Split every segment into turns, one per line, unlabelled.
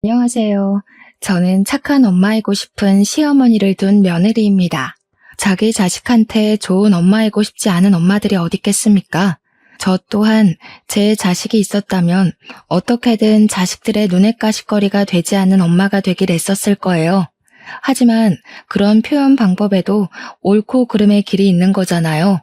안녕하세요. 저는 착한 엄마이고 싶은 시어머니를 둔 며느리입니다. 자기 자식한테 좋은 엄마이고 싶지 않은 엄마들이 어디 있겠습니까? 저 또한 제 자식이 있었다면 어떻게든 자식들의 눈엣 가시거리가 되지 않는 엄마가 되길 애썼을 거예요. 하지만 그런 표현 방법에도 옳고 그름의 길이 있는 거잖아요.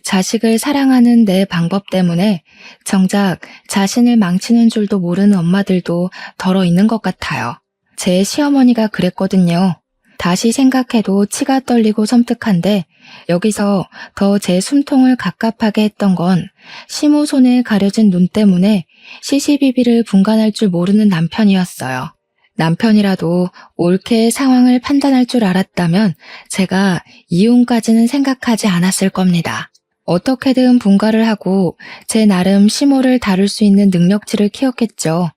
자식을 사랑하는 내 방법 때문에 정작 자신을 망치는 줄도 모르는 엄마들도 덜어 있는 것 같아요. 제 시어머니가 그랬거든요. 다시 생각해도 치가 떨리고 섬뜩한데 여기서 더 제 숨통을 갑갑하게 했던 건 시모 손에 가려진 눈 때문에 시시비비를 분간할 줄 모르는 남편이었어요. 남편이라도 옳게 상황을 판단할 줄 알았다면 제가 이혼까지는 생각하지 않았을 겁니다. 어떻게든 분가를 하고 제 나름 시모를 다룰 수 있는 능력치를 키웠겠죠.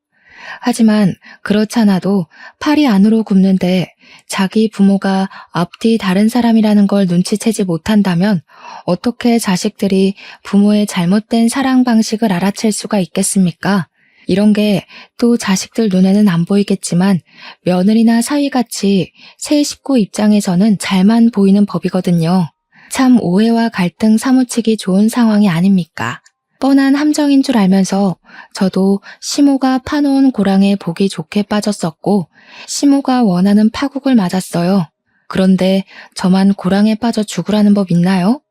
하지만 그렇잖아도 팔이 안으로 굽는데 자기 부모가 앞뒤 다른 사람이라는 걸 눈치채지 못한다면 어떻게 자식들이 부모의 잘못된 사랑 방식을 알아챌 수가 있겠습니까? 이런 게 또 자식들 눈에는 안 보이겠지만 며느리나 사위같이 새 식구 입장에서는 잘만 보이는 법이거든요. 참 오해와 갈등 사무치기 좋은 상황이 아닙니까? 뻔한 함정인 줄 알면서 저도 시모가 파놓은 고랑에 보기 좋게 빠졌었고 시모가 원하는 파국을 맞았어요. 그런데 저만 고랑에 빠져 죽으라는 법 있나요?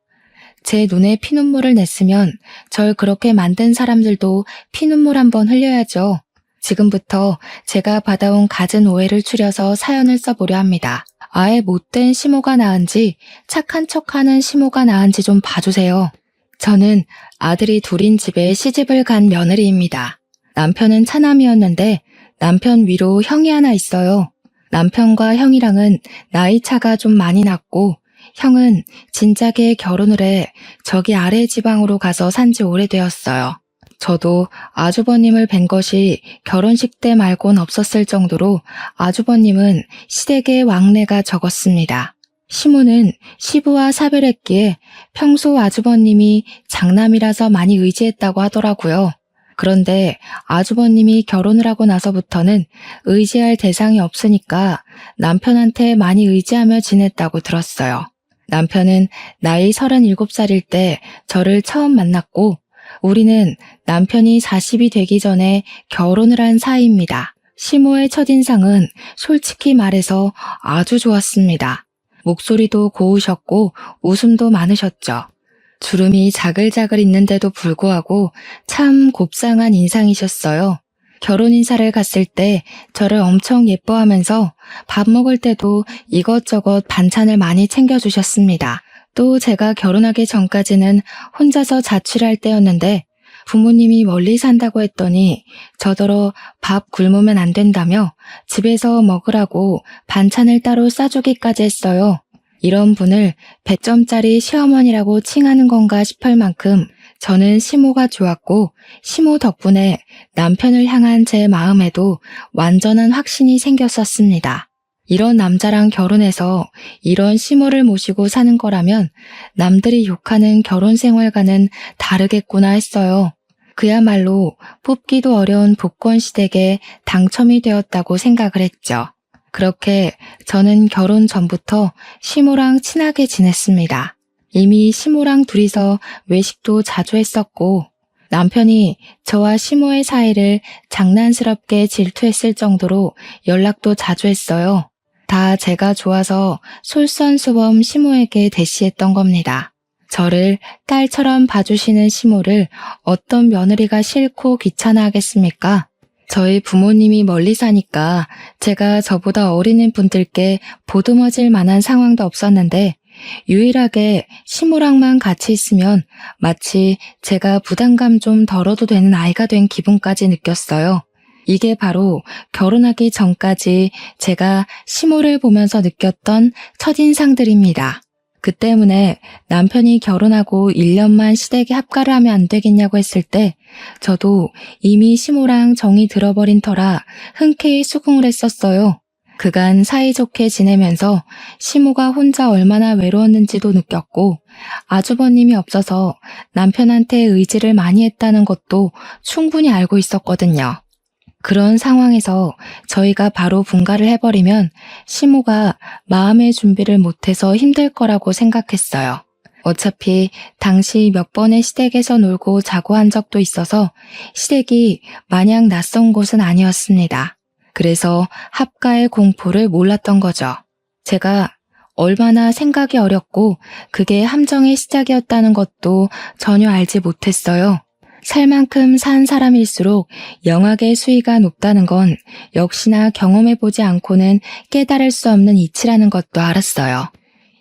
제 눈에 피눈물을 냈으면 절 그렇게 만든 사람들도 피눈물 한번 흘려야죠. 지금부터 제가 받아온 갖은 오해를 추려서 사연을 써보려 합니다. 아예 못된 시모가 나은지 착한 척하는 시모가 나은지 좀 봐주세요. 저는 아들이 둘인 집에 시집을 간 며느리입니다. 남편은 차남이었는데 남편 위로 형이 하나 있어요. 남편과 형이랑은 나이 차가 좀 많이 났고 형은 진작에 결혼을 해 저기 아래 지방으로 가서 산지 오래되었어요. 저도 아주버님을 뵌 것이 결혼식 때 말곤 없었을 정도로 아주버님은 시댁의 왕래가 적었습니다. 시모는 시부와 사별했기에 평소 아주버님이 장남이라서 많이 의지했다고 하더라고요. 그런데 아주버님이 결혼을 하고 나서부터는 의지할 대상이 없으니까 남편한테 많이 의지하며 지냈다고 들었어요. 남편은 나이 37살일 때 저를 처음 만났고 우리는 남편이 40이 되기 전에 결혼을 한 사이입니다. 시모의 첫인상은 솔직히 말해서 아주 좋았습니다. 목소리도 고우셨고 웃음도 많으셨죠. 주름이 자글자글 있는데도 불구하고 참 곱상한 인상이셨어요. 결혼 인사를 갔을 때 저를 엄청 예뻐하면서 밥 먹을 때도 이것저것 반찬을 많이 챙겨주셨습니다. 또 제가 결혼하기 전까지는 혼자서 자취를 할 때였는데 부모님이 멀리 산다고 했더니 저더러 밥 굶으면 안 된다며 집에서 먹으라고 반찬을 따로 싸주기까지 했어요. 이런 분을 100점짜리 시어머니라고 칭하는 건가 싶을 만큼 저는 시모가 좋았고 시모 덕분에 남편을 향한 제 마음에도 완전한 확신이 생겼었습니다. 이런 남자랑 결혼해서 이런 시모를 모시고 사는 거라면 남들이 욕하는 결혼 생활과는 다르겠구나 했어요. 그야말로 뽑기도 어려운 복권 시댁에 당첨이 되었다고 생각을 했죠. 그렇게 저는 결혼 전부터 시모랑 친하게 지냈습니다. 이미 시모랑 둘이서 외식도 자주 했었고 남편이 저와 시모의 사이를 장난스럽게 질투했을 정도로 연락도 자주 했어요. 다 제가 좋아서 솔선수범 시모에게 대시했던 겁니다. 저를 딸처럼 봐주시는 시모를 어떤 며느리가 싫고 귀찮아하겠습니까? 저희 부모님이 멀리 사니까 제가 저보다 어린 분들께 보듬어질 만한 상황도 없었는데 유일하게 시모랑만 같이 있으면 마치 제가 부담감 좀 덜어도 되는 아이가 된 기분까지 느꼈어요. 이게 바로 결혼하기 전까지 제가 시모를 보면서 느꼈던 첫인상들입니다. 그 때문에 남편이 결혼하고 1년만 시댁에 합가를 하면 안 되겠냐고 했을 때 저도 이미 시모랑 정이 들어버린 터라 흔쾌히 수긍을 했었어요. 그간 사이좋게 지내면서 시모가 혼자 얼마나 외로웠는지도 느꼈고 아주버님이 없어서 남편한테 의지를 많이 했다는 것도 충분히 알고 있었거든요. 그런 상황에서 저희가 바로 분가를 해버리면 시모가 마음의 준비를 못해서 힘들 거라고 생각했어요. 어차피 당시 몇 번의 시댁에서 놀고 자고 한 적도 있어서 시댁이 마냥 낯선 곳은 아니었습니다. 그래서 합가의 공포를 몰랐던 거죠. 제가 얼마나 생각이 어렵고 그게 함정의 시작이었다는 것도 전혀 알지 못했어요. 살 만큼 산 사람일수록 영악의 수위가 높다는 건 역시나 경험해보지 않고는 깨달을 수 없는 이치라는 것도 알았어요.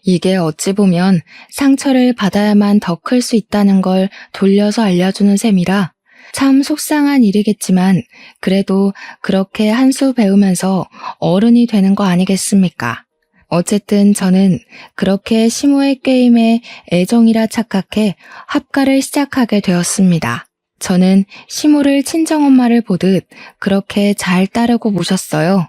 이게 어찌 보면 상처를 받아야만 더 클 수 있다는 걸 돌려서 알려주는 셈이라 참 속상한 일이겠지만 그래도 그렇게 한 수 배우면서 어른이 되는 거 아니겠습니까? 어쨌든 저는 그렇게 시모의 게임에 애정이라 착각해 합가를 시작하게 되었습니다. 저는 시모를 친정엄마를 보듯 그렇게 잘 따르고 모셨어요.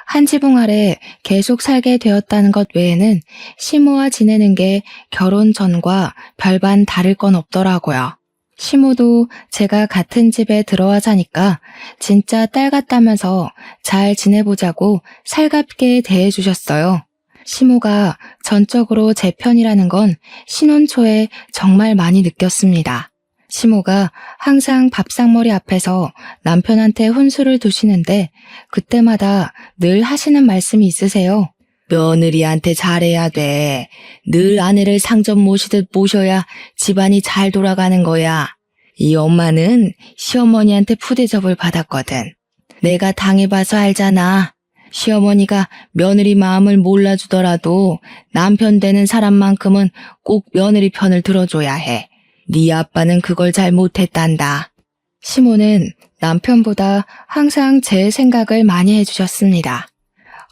한 지붕 아래 계속 살게 되었다는 것 외에는 시모와 지내는 게 결혼 전과 별반 다를 건 없더라고요. 시모도 제가 같은 집에 들어와 사니까 진짜 딸 같다면서 잘 지내보자고 살갑게 대해주셨어요. 시모가 전적으로 제 편이라는 건 신혼 초에 정말 많이 느꼈습니다. 시모가 항상 밥상머리 앞에서 남편한테 혼수를 두시는데 그때마다 늘 하시는 말씀이 있으세요. 며느리한테 잘해야 돼. 늘 아내를 상점 모시듯 모셔야 집안이 잘 돌아가는 거야. 이 엄마는 시어머니한테 푸대접을 받았거든. 내가 당해봐서 알잖아. 시어머니가 며느리 마음을 몰라주더라도 남편 되는 사람만큼은 꼭 며느리 편을 들어줘야 해. 네 아빠는 그걸 잘 못했단다. 시모는 남편보다 항상 제 생각을 많이 해주셨습니다.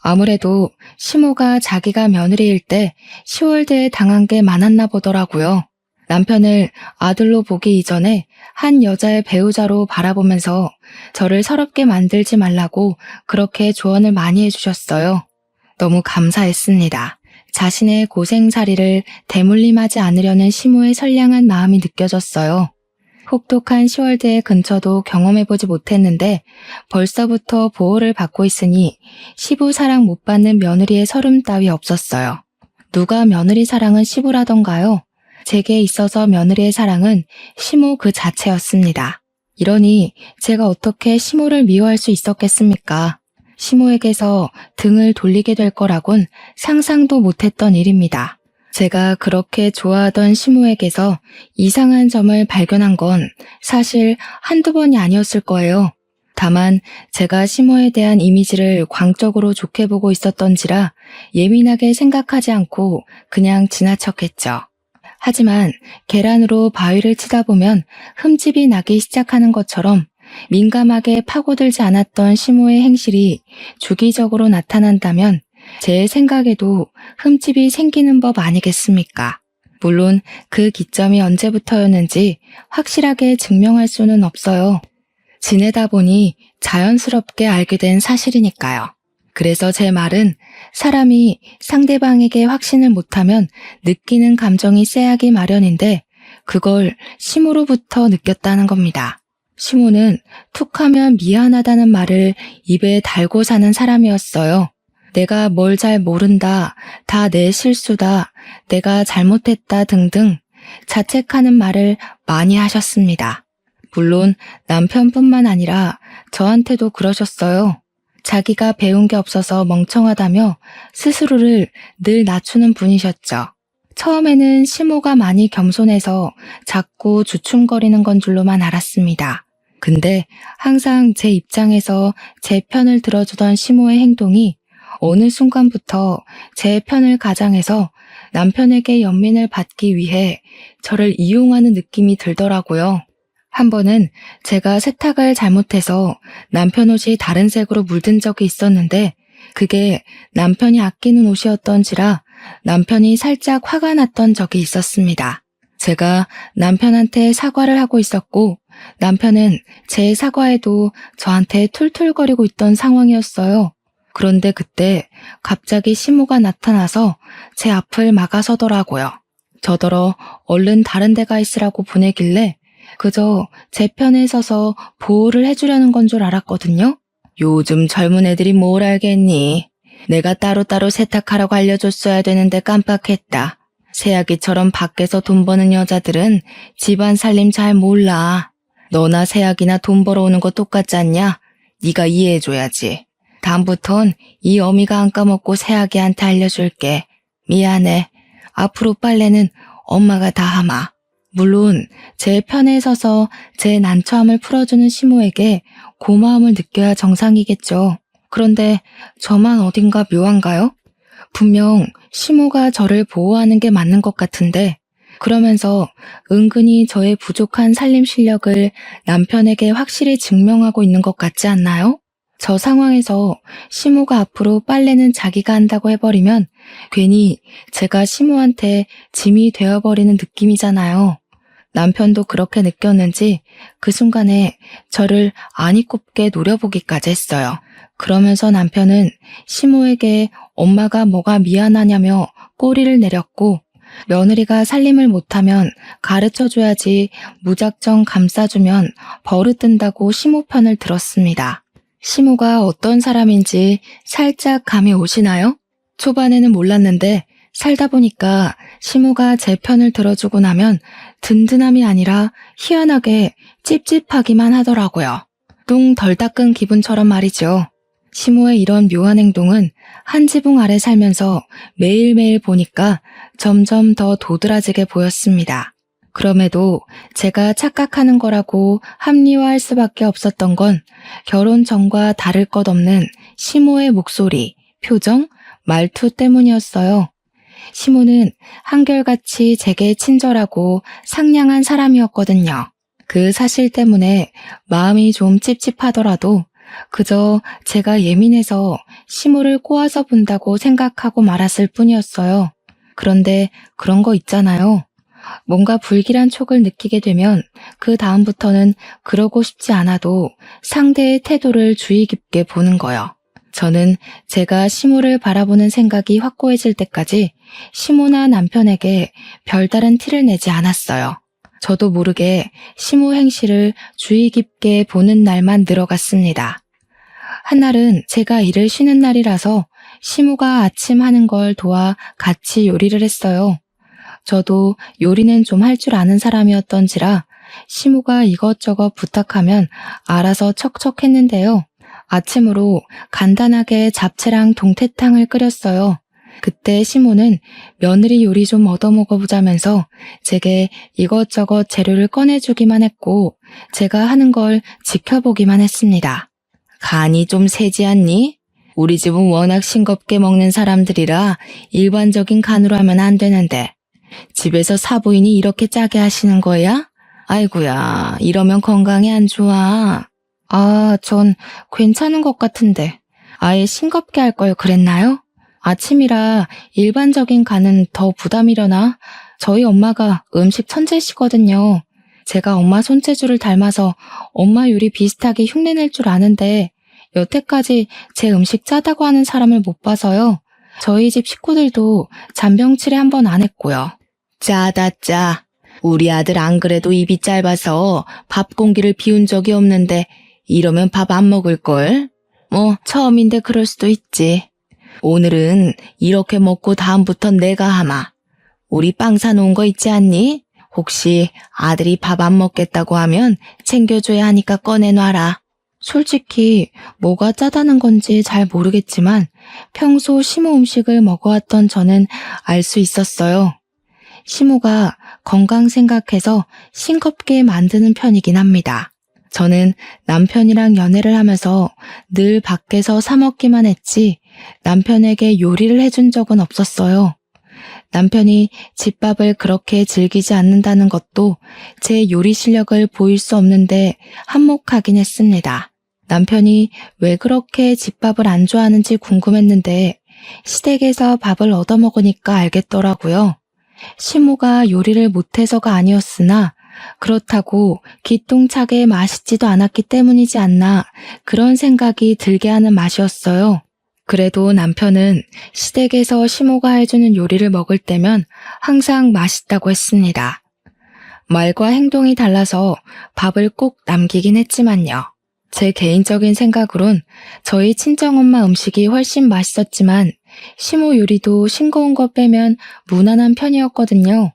아무래도 시모가 자기가 며느리일 때 10월대에 당한 게 많았나 보더라고요. 남편을 아들로 보기 이전에 한 여자의 배우자로 바라보면서 저를 서럽게 만들지 말라고 그렇게 조언을 많이 해주셨어요. 너무 감사했습니다. 자신의 고생살이를 대물림하지 않으려는 시모의 선량한 마음이 느껴졌어요. 혹독한 10월대 근처도 경험해보지 못했는데 벌써부터 보호를 받고 있으니 시부 사랑 못 받는 며느리의 서름 따위 없었어요. 누가 며느리 사랑은 시부라던가요? 제게 있어서 며느리의 사랑은 시모 그 자체였습니다. 이러니 제가 어떻게 시모를 미워할 수 있었겠습니까? 시모에게서 등을 돌리게 될 거라곤 상상도 못했던 일입니다. 제가 그렇게 좋아하던 시모에게서 이상한 점을 발견한 건 사실 한두 번이 아니었을 거예요. 다만 제가 시모에 대한 이미지를 광적으로 좋게 보고 있었던지라 예민하게 생각하지 않고 그냥 지나쳤겠죠. 하지만 계란으로 바위를 치다 보면 흠집이 나기 시작하는 것처럼 민감하게 파고들지 않았던 시모의 행실이 주기적으로 나타난다면 제 생각에도 흠집이 생기는 법 아니겠습니까? 물론 그 기점이 언제부터였는지 확실하게 증명할 수는 없어요. 지내다 보니 자연스럽게 알게 된 사실이니까요. 그래서 제 말은 사람이 상대방에게 확신을 못하면 느끼는 감정이 쎄하기 마련인데 그걸 시모로부터 느꼈다는 겁니다. 시모는 툭하면 미안하다는 말을 입에 달고 사는 사람이었어요. 내가 뭘 잘 모른다, 다 내 실수다, 내가 잘못했다 등등 자책하는 말을 많이 하셨습니다. 물론 남편뿐만 아니라 저한테도 그러셨어요. 자기가 배운 게 없어서 멍청하다며 스스로를 늘 낮추는 분이셨죠. 처음에는 시모가 많이 겸손해서 자꾸 주춤거리는 건 줄로만 알았습니다. 근데 항상 제 입장에서 제 편을 들어주던 시모의 행동이 어느 순간부터 제 편을 가장해서 남편에게 연민을 받기 위해 저를 이용하는 느낌이 들더라고요. 한 번은 제가 세탁을 잘못해서 남편 옷이 다른 색으로 물든 적이 있었는데 그게 남편이 아끼는 옷이었던지라 남편이 살짝 화가 났던 적이 있었습니다. 제가 남편한테 사과를 하고 있었고 남편은 제 사과에도 저한테 툴툴거리고 있던 상황이었어요. 그런데 그때 갑자기 시모가 나타나서 제 앞을 막아서더라고요. 저더러 얼른 다른 데 가 있으라고 보내길래 그저 제 편에 서서 보호를 해주려는 건 줄 알았거든요. 요즘 젊은 애들이 뭘 알겠니? 내가 따로따로 세탁하라고 알려줬어야 되는데 깜빡했다. 새아기처럼 밖에서 돈 버는 여자들은 집안 살림 잘 몰라. 너나 새아기나 돈 벌어오는 거 똑같지 않냐? 네가 이해해줘야지. 다음부턴 이 어미가 안 까먹고 새아기한테 알려줄게. 미안해. 앞으로 빨래는 엄마가 다 하마. 물론 제 편에 서서 제 난처함을 풀어주는 시모에게 고마움을 느껴야 정상이겠죠. 그런데 저만 어딘가 묘한가요? 분명 시모가 저를 보호하는 게 맞는 것 같은데 그러면서 은근히 저의 부족한 살림 실력을 남편에게 확실히 증명하고 있는 것 같지 않나요? 저 상황에서 시모가 앞으로 빨래는 자기가 한다고 해버리면 괜히 제가 시모한테 짐이 되어버리는 느낌이잖아요. 남편도 그렇게 느꼈는지 그 순간에 저를 안이 꼽게 노려보기까지 했어요. 그러면서 남편은 시모에게 엄마가 뭐가 미안하냐며 꼬리를 내렸고 며느리가 살림을 못하면 가르쳐줘야지 무작정 감싸주면 버릇든다고 시모 편을 들었습니다. 시모가 어떤 사람인지 살짝 감이 오시나요? 초반에는 몰랐는데 살다 보니까 시모가 제 편을 들어주고 나면 든든함이 아니라 희한하게 찝찝하기만 하더라고요. 똥 덜 닦은 기분처럼 말이죠. 시모의 이런 묘한 행동은 한 지붕 아래 살면서 매일매일 보니까 점점 더 도드라지게 보였습니다. 그럼에도 제가 착각하는 거라고 합리화할 수밖에 없었던 건 결혼 전과 다를 것 없는 시모의 목소리, 표정, 말투 때문이었어요. 시모는 한결같이 제게 친절하고 상냥한 사람이었거든요. 그 사실 때문에 마음이 좀 찝찝하더라도 그저 제가 예민해서 시모를 꼬아서 본다고 생각하고 말았을 뿐이었어요. 그런데 그런 거 있잖아요. 뭔가 불길한 촉을 느끼게 되면 그 다음부터는 그러고 싶지 않아도 상대의 태도를 주의 깊게 보는 거요. 저는 제가 시모를 바라보는 생각이 확고해질 때까지 시모나 남편에게 별다른 티를 내지 않았어요. 저도 모르게 시모 행실을 주의 깊게 보는 날만 늘어갔습니다. 한날은 제가 일을 쉬는 날이라서 시모가 아침 하는 걸 도와 같이 요리를 했어요. 저도 요리는 좀 할 줄 아는 사람이었던지라 시모가 이것저것 부탁하면 알아서 척척했는데요. 아침으로 간단하게 잡채랑 동태탕을 끓였어요. 그때 시모는 며느리 요리 좀 얻어먹어보자면서 제게 이것저것 재료를 꺼내주기만 했고 제가 하는 걸 지켜보기만 했습니다. 간이 좀 세지 않니? 우리 집은 워낙 싱겁게 먹는 사람들이라 일반적인 간으로 하면 안 되는데 집에서 사부인이 이렇게 짜게 하시는 거야? 아이고야, 이러면 건강에 안 좋아. 전 괜찮은 것 같은데 아예 싱겁게 할 걸 그랬나요? 아침이라 일반적인 간은 더 부담이려나? 저희 엄마가 음식 천재시거든요. 제가 엄마 손재주를 닮아서 엄마 요리 비슷하게 흉내낼 줄 아는데 여태까지 제 음식 짜다고 하는 사람을 못 봐서요. 저희 집 식구들도 잔병치레 한 번 안 했고요. 짜다 짜. 우리 아들 안 그래도 입이 짧아서 밥 공기를 비운 적이 없는데 이러면 밥 안 먹을걸? 뭐 처음인데 그럴 수도 있지. 오늘은 이렇게 먹고 다음부턴 내가 하마. 우리 빵 사놓은 거 있지 않니? 혹시 아들이 밥 안 먹겠다고 하면 챙겨줘야 하니까 꺼내놔라. 솔직히 뭐가 짜다는 건지 잘 모르겠지만 평소 시모 음식을 먹어왔던 저는 알 수 있었어요. 시모가 건강 생각해서 싱겁게 만드는 편이긴 합니다. 저는 남편이랑 연애를 하면서 늘 밖에서 사 먹기만 했지 남편에게 요리를 해준 적은 없었어요. 남편이 집밥을 그렇게 즐기지 않는다는 것도 제 요리 실력을 보일 수 없는데 한몫하긴 했습니다. 남편이 왜 그렇게 집밥을 안 좋아하는지 궁금했는데 시댁에서 밥을 얻어먹으니까 알겠더라고요. 시모가 요리를 못해서가 아니었으나 그렇다고 기똥차게 맛있지도 않았기 때문이지 않나 그런 생각이 들게 하는 맛이었어요. 그래도 남편은 시댁에서 시모가 해주는 요리를 먹을 때면 항상 맛있다고 했습니다. 말과 행동이 달라서 밥을 꼭 남기긴 했지만요. 제 개인적인 생각으론 저희 친정엄마 음식이 훨씬 맛있었지만 시모 요리도 싱거운 거 빼면 무난한 편이었거든요.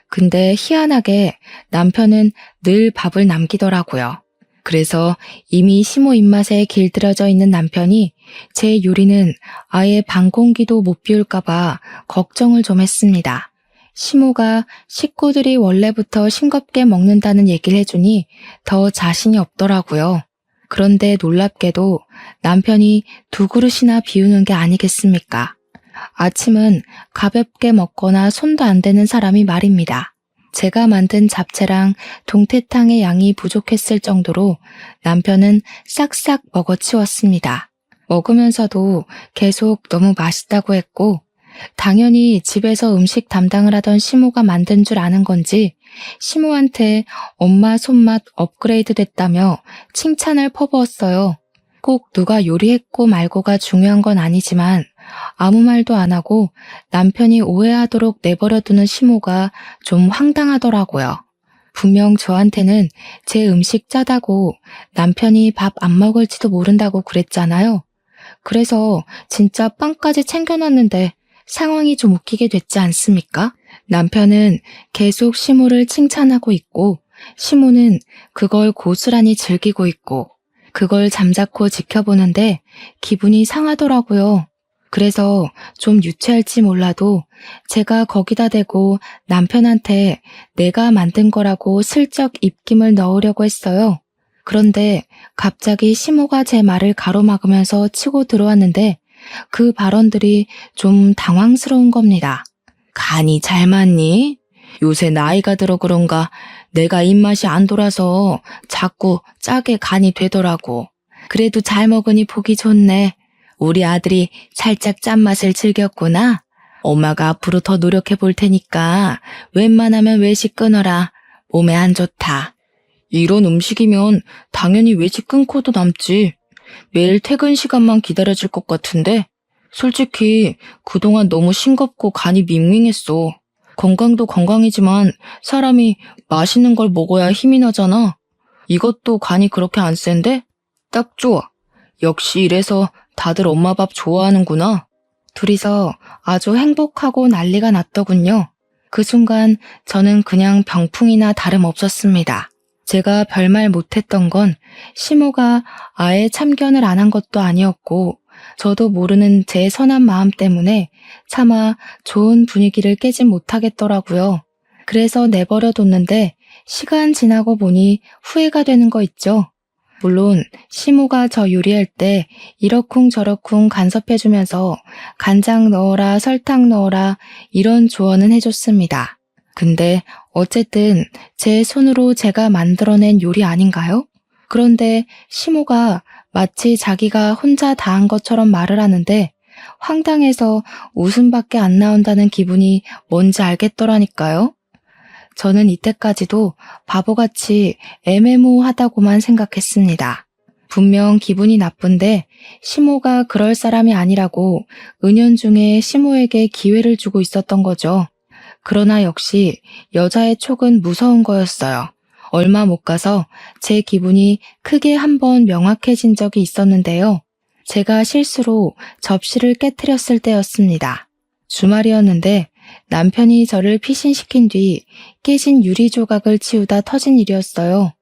근데 희한하게 남편은 늘 밥을 남기더라고요. 그래서 이미 시모 입맛에 길들여져 있는 남편이 제 요리는 아예 반 공기도 못 비울까봐 걱정을 좀 했습니다. 시모가 식구들이 원래부터 싱겁게 먹는다는 얘기를 해주니 더 자신이 없더라고요. 그런데 놀랍게도 남편이 두 그릇이나 비우는 게 아니겠습니까? 아침은 가볍게 먹거나 손도 안 대는 사람이 말입니다. 제가 만든 잡채랑 동태탕의 양이 부족했을 정도로 남편은 싹싹 먹어치웠습니다. 먹으면서도 계속 너무 맛있다고 했고, 당연히 집에서 음식 담당을 하던 시모가 만든 줄 아는 건지 시모한테 엄마 손맛 업그레이드 됐다며 칭찬을 퍼부었어요. 꼭 누가 요리했고 말고가 중요한 건 아니지만 아무 말도 안 하고 남편이 오해하도록 내버려두는 시모가 좀 황당하더라고요. 분명 저한테는 제 음식 짜다고 남편이 밥 안 먹을지도 모른다고 그랬잖아요. 그래서 진짜 빵까지 챙겨놨는데 상황이 좀 웃기게 됐지 않습니까? 남편은 계속 시모를 칭찬하고 있고 시모는 그걸 고스란히 즐기고 있고 그걸 잠자코 지켜보는데 기분이 상하더라고요. 그래서 좀 유치할지 몰라도 제가 거기다 대고 남편한테 내가 만든 거라고 슬쩍 입김을 넣으려고 했어요. 그런데 갑자기 시모가 제 말을 가로막으면서 치고 들어왔는데 그 발언들이 좀 당황스러운 겁니다. 간이 잘 맞니? 요새 나이가 들어 그런가 내가 입맛이 안 돌아서 자꾸 짜게 간이 되더라고. 그래도 잘 먹으니 보기 좋네. 우리 아들이 살짝 짠맛을 즐겼구나. 엄마가 앞으로 더 노력해 볼 테니까 웬만하면 외식 끊어라. 몸에 안 좋다. 이런 음식이면 당연히 외식 끊고도 남지. 매일 퇴근 시간만 기다려질 것 같은데 솔직히 그동안 너무 싱겁고 간이 밍밍했어. 건강도 건강이지만 사람이 맛있는 걸 먹어야 힘이 나잖아. 이것도 간이 그렇게 안 센데? 딱 좋아. 역시 이래서 다들 엄마 밥 좋아하는구나. 둘이서 아주 행복하고 난리가 났더군요. 그 순간 저는 그냥 병풍이나 다름없었습니다. 제가 별말 못했던 건 시모가 아예 참견을 안 한 것도 아니었고 저도 모르는 제 선한 마음 때문에 차마 좋은 분위기를 깨진 못하겠더라고요. 그래서 내버려뒀는데 시간 지나고 보니 후회가 되는 거 있죠. 물론 시모가 저 요리할 때 이러쿵저러쿵 간섭해주면서 간장 넣어라 설탕 넣어라 이런 조언은 해줬습니다. 근데 어쨌든 제 손으로 제가 만들어낸 요리 아닌가요? 그런데 시모가 마치 자기가 혼자 다 한 것처럼 말을 하는데 황당해서 웃음밖에 안 나온다는 기분이 뭔지 알겠더라니까요. 저는 이때까지도 바보같이 애매모호하다고만 생각했습니다. 분명 기분이 나쁜데 시모가 그럴 사람이 아니라고 은연중에 시모에게 기회를 주고 있었던 거죠. 그러나 역시 여자의 촉은 무서운 거였어요. 얼마 못 가서 제 기분이 크게 한번 명확해진 적이 있었는데요. 제가 실수로 접시를 깨트렸을 때였습니다. 주말이었는데 남편이 저를 피신시킨 뒤 깨진 유리 조각을 치우다 터진 일이었어요.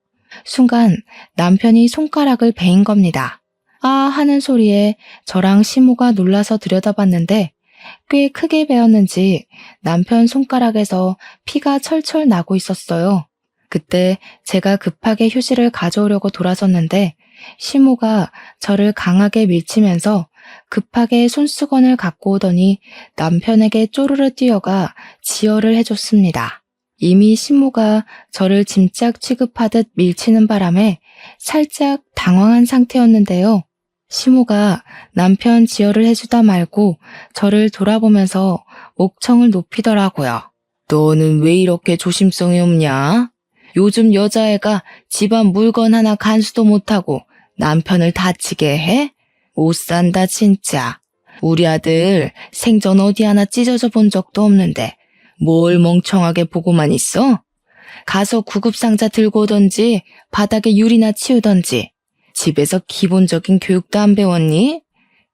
순간 남편이 손가락을 베인 겁니다. 아 하는 소리에 저랑 시모가 놀라서 들여다봤는데 꽤 크게 베었는지 남편 손가락에서 피가 철철 나고 있었어요. 그때 제가 급하게 휴지를 가져오려고 돌아섰는데 시모가 저를 강하게 밀치면서 급하게 손수건을 갖고 오더니 남편에게 쪼르르 뛰어가 지혈을 해줬습니다. 이미 시모가 저를 짐짝 취급하듯 밀치는 바람에 살짝 당황한 상태였는데요. 시모가 남편 지혈을 해주다 말고 저를 돌아보면서 목청을 높이더라고요. 너는 왜 이렇게 조심성이 없냐? 요즘 여자애가 집안 물건 하나 간수도 못하고 남편을 다치게 해? 못 산다 진짜. 우리 아들 생전 어디 하나 찢어져 본 적도 없는데 뭘 멍청하게 보고만 있어? 가서 구급상자 들고 오던지 바닥에 유리나 치우던지. 집에서 기본적인 교육도 안 배웠니?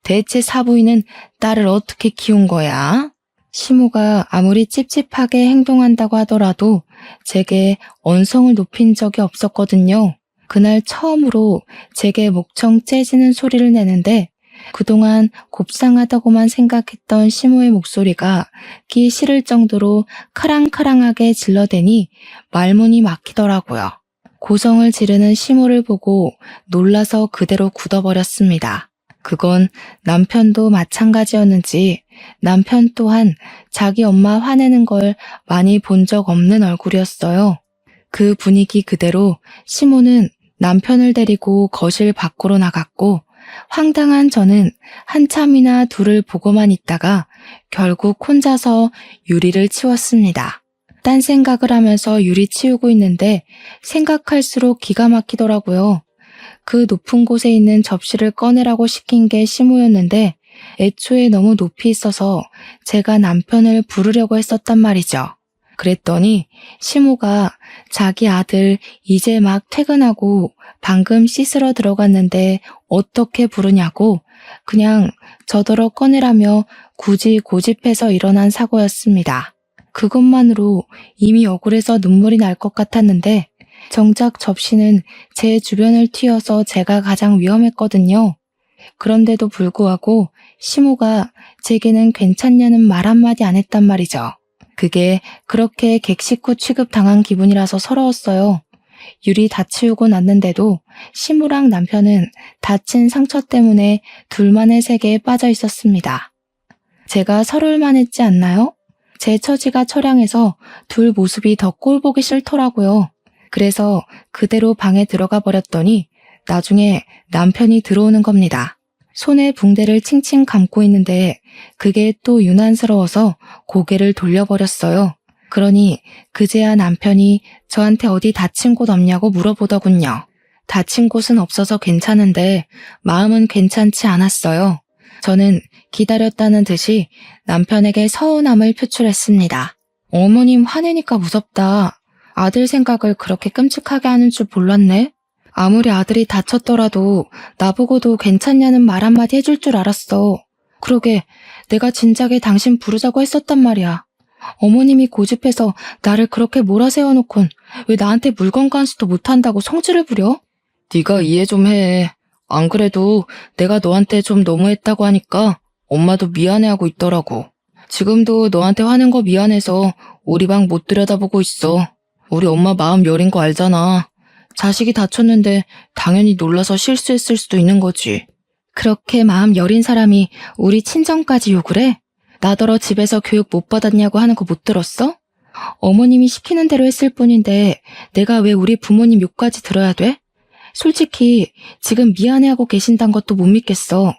대체 사부인은 딸을 어떻게 키운 거야? 시모가 아무리 찝찝하게 행동한다고 하더라도 제게 언성을 높인 적이 없었거든요. 그날 처음으로 제게 목청 째지는 소리를 내는데 그동안 곱상하다고만 생각했던 시모의 목소리가 귀 시릴 정도로 카랑카랑하게 질러대니 말문이 막히더라고요. 고성을 지르는 시모를 보고 놀라서 그대로 굳어버렸습니다. 그건 남편도 마찬가지였는지 남편 또한 자기 엄마 화내는 걸 많이 본 적 없는 얼굴이었어요. 그 분위기 그대로 시모는 남편을 데리고 거실 밖으로 나갔고 황당한 저는 한참이나 둘을 보고만 있다가 결국 혼자서 유리를 치웠습니다. 딴 생각을 하면서 유리 치우고 있는데 생각할수록 기가 막히더라고요. 그 높은 곳에 있는 접시를 꺼내라고 시킨 게 시모였는데 애초에 너무 높이 있어서 제가 남편을 부르려고 했었단 말이죠. 그랬더니 시모가 자기 아들 이제 막 퇴근하고 방금 씻으러 들어갔는데 어떻게 부르냐고 그냥 저더러 꺼내라며 굳이 고집해서 일어난 사고였습니다. 그것만으로 이미 억울해서 눈물이 날 것 같았는데 정작 접시는 제 주변을 튀어서 제가 가장 위험했거든요. 그런데도 불구하고 시모가 제게는 괜찮냐는 말 한마디 안 했단 말이죠. 그게 그렇게 객식후 취급당한 기분이라서 서러웠어요. 유리 다 치우고 났는데도 시모랑 남편은 다친 상처 때문에 둘만의 세계에 빠져 있었습니다. 제가 서러울 만했지 않나요? 제 처지가 처량해서 둘 모습이 더 꼴보기 싫더라고요. 그래서 그대로 방에 들어가 버렸더니 나중에 남편이 들어오는 겁니다. 손에 붕대를 칭칭 감고 있는데 그게 또 유난스러워서 고개를 돌려버렸어요. 그러니 그제야 남편이 저한테 어디 다친 곳 없냐고 물어보더군요. 다친 곳은 없어서 괜찮은데 마음은 괜찮지 않았어요. 저는 기다렸다는 듯이 남편에게 서운함을 표출했습니다. 어머님 화내니까 무섭다. 아들 생각을 그렇게 끔찍하게 하는 줄 몰랐네. 아무리 아들이 다쳤더라도 나보고도 괜찮냐는 말 한마디 해줄 줄 알았어. 그러게 내가 진작에 당신 부르자고 했었단 말이야. 어머님이 고집해서 나를 그렇게 몰아세워놓곤 왜 나한테 물건 간수도 못한다고 성질을 부려? 네가 이해 좀 해. 안 그래도 내가 너한테 좀 너무했다고 하니까 엄마도 미안해하고 있더라고. 지금도 너한테 화낸 거 미안해서 우리 방 못 들여다보고 있어. 우리 엄마 마음 여린 거 알잖아. 자식이 다쳤는데 당연히 놀라서 실수했을 수도 있는 거지. 그렇게 마음 여린 사람이 우리 친정까지 욕을 해? 나더러 집에서 교육 못 받았냐고 하는 거 못 들었어? 어머님이 시키는 대로 했을 뿐인데 내가 왜 우리 부모님 욕까지 들어야 돼? 솔직히 지금 미안해하고 계신단 것도 못 믿겠어.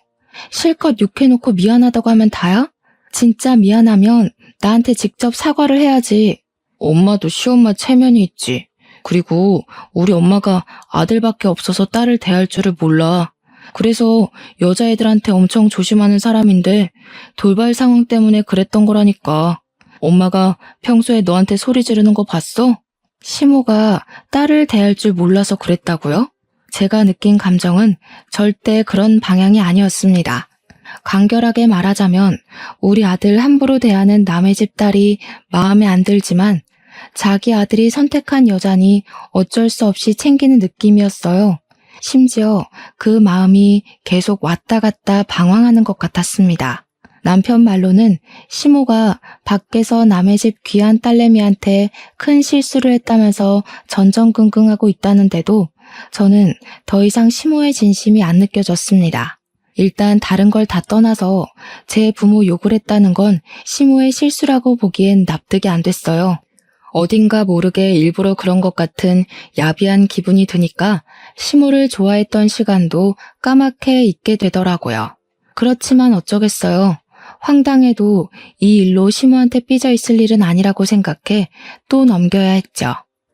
실컷 욕해놓고 미안하다고 하면 다야? 진짜 미안하면 나한테 직접 사과를 해야지. 엄마도 시엄마 체면이 있지. 그리고 우리 엄마가 아들밖에 없어서 딸을 대할 줄을 몰라. 그래서 여자애들한테 엄청 조심하는 사람인데 돌발 상황 때문에 그랬던 거라니까. 엄마가 평소에 너한테 소리 지르는 거 봤어? 시모가 딸을 대할 줄 몰라서 그랬다고요? 제가 느낀 감정은 절대 그런 방향이 아니었습니다. 간결하게 말하자면 우리 아들 함부로 대하는 남의 집 딸이 마음에 안 들지만 자기 아들이 선택한 여자니 어쩔 수 없이 챙기는 느낌이었어요. 심지어 그 마음이 계속 왔다 갔다 방황하는 것 같았습니다. 남편 말로는 시모가 밖에서 남의 집 귀한 딸내미한테 큰 실수를 했다면서 전전긍긍하고 있다는데도 저는 더 이상 시모의 진심이 안 느껴졌습니다. 일단 다른 걸 다 떠나서 제 부모 욕을 했다는 건 시모의 실수라고 보기엔 납득이 안 됐어요. 어딘가 모르게 일부러 그런 것 같은 야비한 기분이 드니까 시모를 좋아했던 시간도 까맣게 잊게 되더라고요. 그렇지만 어쩌겠어요. 황당해도 이 일로 시모한테 삐져 있을 일은 아니라고 생각해 또 넘겨야 했죠.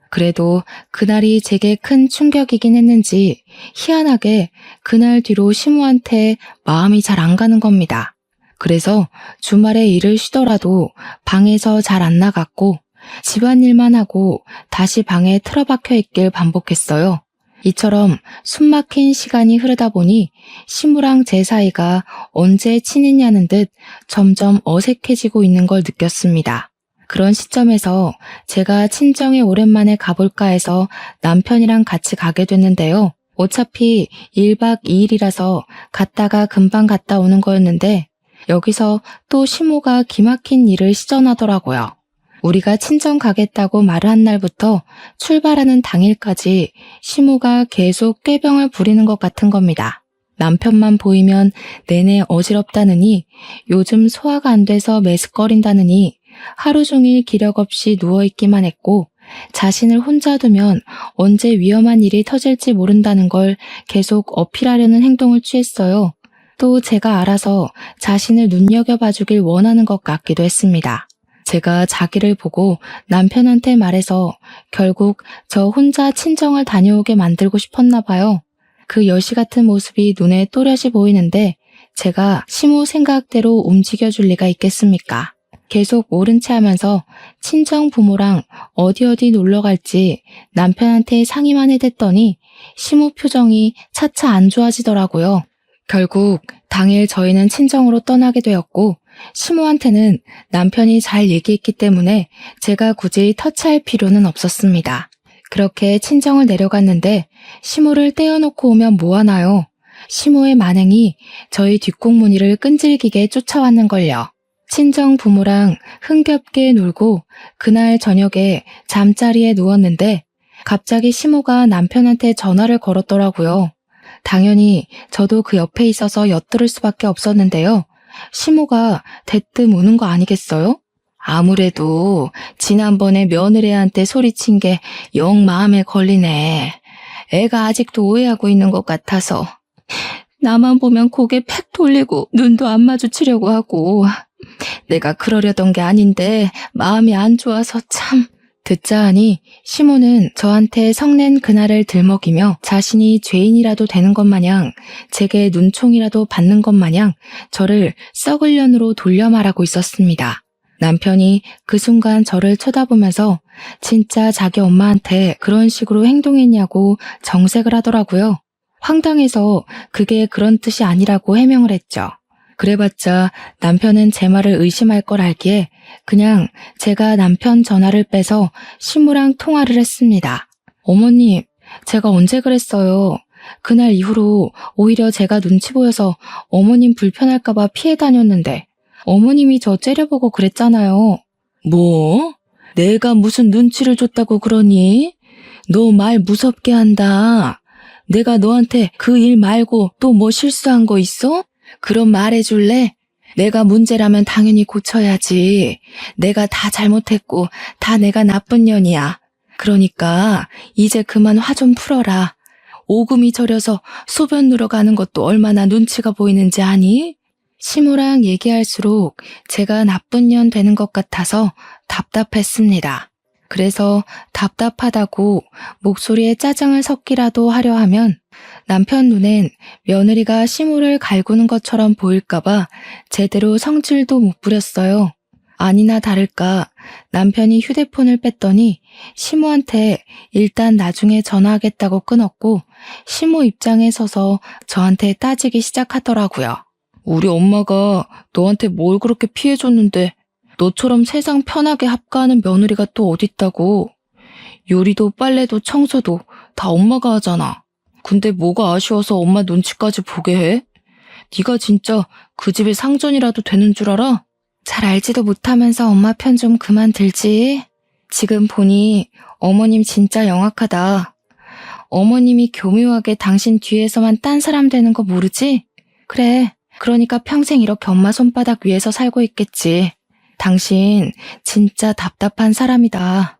그래도 그날이 제게 큰 충격이긴 했는지 희한하게 그날 뒤로 시모한테 마음이 잘 안 가는 겁니다. 그래서 주말에 일을 쉬더라도 방에서 잘 안 나갔고 집안일만 하고 다시 방에 틀어박혀 있길 반복했어요. 이처럼 숨막힌 시간이 흐르다 보니 시무랑 제 사이가 언제 친했냐는 듯 점점 어색해지고 있는 걸 느꼈습니다. 그런 시점에서 제가 친정에 오랜만에 가볼까 해서 남편이랑 같이 가게 됐는데요. 어차피 1박 2일이라서 갔다가 금방 갔다 오는 거였는데 여기서 또 시모가 기막힌 일을 시전하더라고요. 우리가 친정 가겠다고 말을 한 날부터 출발하는 당일까지 시모가 계속 꾀병을 부리는 것 같은 겁니다. 남편만 보이면 내내 어지럽다느니 요즘 소화가 안 돼서 메스꺼린다느니 하루 종일 기력 없이 누워있기만 했고 자신을 혼자 두면 언제 위험한 일이 터질지 모른다는 걸 계속 어필하려는 행동을 취했어요. 또 제가 알아서 자신을 눈여겨봐주길 원하는 것 같기도 했습니다. 제가 자기를 보고 남편한테 말해서 결국 저 혼자 친정을 다녀오게 만들고 싶었나 봐요. 그 여시 같은 모습이 눈에 또렷이 보이는데 제가 시모 생각대로 움직여줄 리가 있겠습니까? 계속 모른 체 하면서 친정 부모랑 어디 놀러 갈지 남편한테 상의만 해댔더니 시모 표정이 차차 안 좋아지더라고요. 결국 당일 저희는 친정으로 떠나게 되었고 시모한테는 남편이 잘 얘기했기 때문에 제가 굳이 터치할 필요는 없었습니다. 그렇게 친정을 내려갔는데 시모를 떼어놓고 오면 뭐하나요? 시모의 만행이 저희 뒷공무니를 끈질기게 쫓아왔는걸요. 친정 부모랑 흥겹게 놀고 그날 저녁에 잠자리에 누웠는데 갑자기 시모가 남편한테 전화를 걸었더라고요. 당연히 저도 그 옆에 있어서 엿들을 수밖에 없었는데요. 시모가 대뜸 우는 거 아니겠어요? 아무래도 지난번에 며느리한테 소리친 게 영 마음에 걸리네. 애가 아직도 오해하고 있는 것 같아서. 나만 보면 고개 팩 돌리고 눈도 안 마주치려고 하고. 내가 그러려던 게 아닌데 마음이 안 좋아서 참. 듣자 하니 시모는 저한테 성낸 그날을 들먹이며 자신이 죄인이라도 되는 것 마냥 제게 눈총이라도 받는 것 마냥 저를 썩을 년으로 돌려 말하고 있었습니다. 남편이 그 순간 저를 쳐다보면서 진짜 자기 엄마한테 그런 식으로 행동했냐고 정색을 하더라고요. 황당해서 그게 그런 뜻이 아니라고 해명을 했죠. 그래봤자 남편은 제 말을 의심할 걸 알기에 그냥 제가 남편 전화를 빼서 시무랑 통화를 했습니다. 어머님, 제가 언제 그랬어요? 그날 이후로 오히려 제가 눈치 보여서 어머님 불편할까봐 피해 다녔는데 어머님이 저 째려보고 그랬잖아요. 뭐? 내가 무슨 눈치를 줬다고 그러니? 너 말 무섭게 한다. 내가 너한테 그 일 말고 또 뭐 실수한 거 있어? 그럼 말해줄래? 내가 문제라면 당연히 고쳐야지. 내가 다 잘못했고 다 내가 나쁜 년이야. 그러니까 이제 그만 화 좀 풀어라. 오금이 저려서 소변 누러 가는 것도 얼마나 눈치가 보이는지 아니? 시모랑 얘기할수록 제가 나쁜 년 되는 것 같아서 답답했습니다. 그래서 답답하다고 목소리에 짜증을 섞기라도 하려 하면 남편 눈엔 며느리가 시모를 갈구는 것처럼 보일까봐 제대로 성질도 못 부렸어요. 아니나 다를까 남편이 휴대폰을 뺐더니 시모한테 일단 나중에 전화하겠다고 끊었고 시모 입장에 서서 저한테 따지기 시작하더라고요. 우리 엄마가 너한테 뭘 그렇게 피해줬는데 너처럼 세상 편하게 합가하는 며느리가 또 어딨다고. 요리도 빨래도 청소도 다 엄마가 하잖아. 근데 뭐가 아쉬워서 엄마 눈치까지 보게 해? 네가 진짜 그 집의 상전이라도 되는 줄 알아? 잘 알지도 못하면서 엄마 편 좀 그만 들지. 지금 보니 어머님 진짜 영악하다. 어머님이 교묘하게 당신 뒤에서만 딴 사람 되는 거 모르지? 그래, 그러니까 평생 이렇게 엄마 손바닥 위에서 살고 있겠지. 당신 진짜 답답한 사람이다.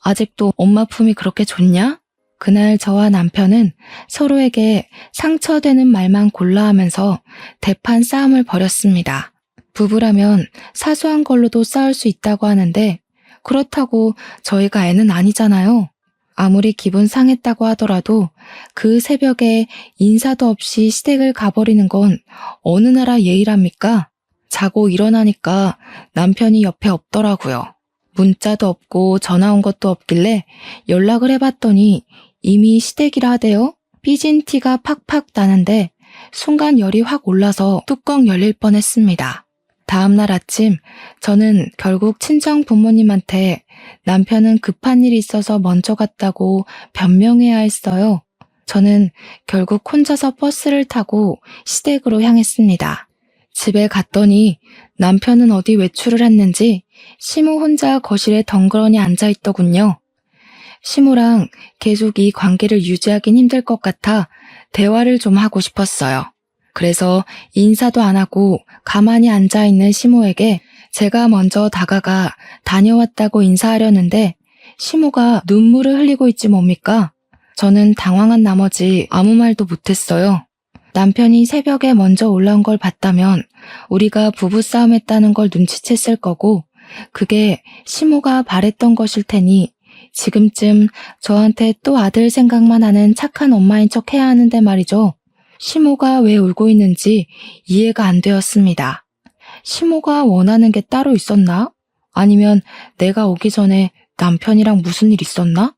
아직도 엄마 품이 그렇게 좋냐? 그날 저와 남편은 서로에게 상처되는 말만 골라 하면서 대판 싸움을 벌였습니다. 부부라면 사소한 걸로도 싸울 수 있다고 하는데 그렇다고 저희가 애는 아니잖아요. 아무리 기분 상했다고 하더라도 그 새벽에 인사도 없이 시댁을 가버리는 건 어느 나라 예의랍니까? 자고 일어나니까 남편이 옆에 없더라고요. 문자도 없고 전화 온 것도 없길래 연락을 해봤더니 이미 시댁이라 하대요. 삐진 티가 팍팍 나는데 순간 열이 확 올라서 뚜껑 열릴 뻔했습니다. 다음날 아침 저는 결국 친정 부모님한테 남편은 급한 일이 있어서 먼저 갔다고 변명해야 했어요. 저는 결국 혼자서 버스를 타고 시댁으로 향했습니다. 집에 갔더니 남편은 어디 외출을 했는지 시모 혼자 거실에 덩그러니 앉아있더군요. 시모랑 계속 이 관계를 유지하긴 힘들 것 같아 대화를 좀 하고 싶었어요. 그래서 인사도 안 하고 가만히 앉아있는 시모에게 제가 먼저 다가가 다녀왔다고 인사하려는데 시모가 눈물을 흘리고 있지 뭡니까? 저는 당황한 나머지 아무 말도 못했어요. 남편이 새벽에 먼저 올라온 걸 봤다면 우리가 부부싸움 했다는 걸 눈치챘을 거고 그게 시모가 바랬던 것일 테니 지금쯤 저한테 또 아들 생각만 하는 착한 엄마인 척 해야 하는데 말이죠. 시모가 왜 울고 있는지 이해가 안 되었습니다. 시모가 원하는 게 따로 있었나? 아니면 내가 오기 전에 남편이랑 무슨 일 있었나?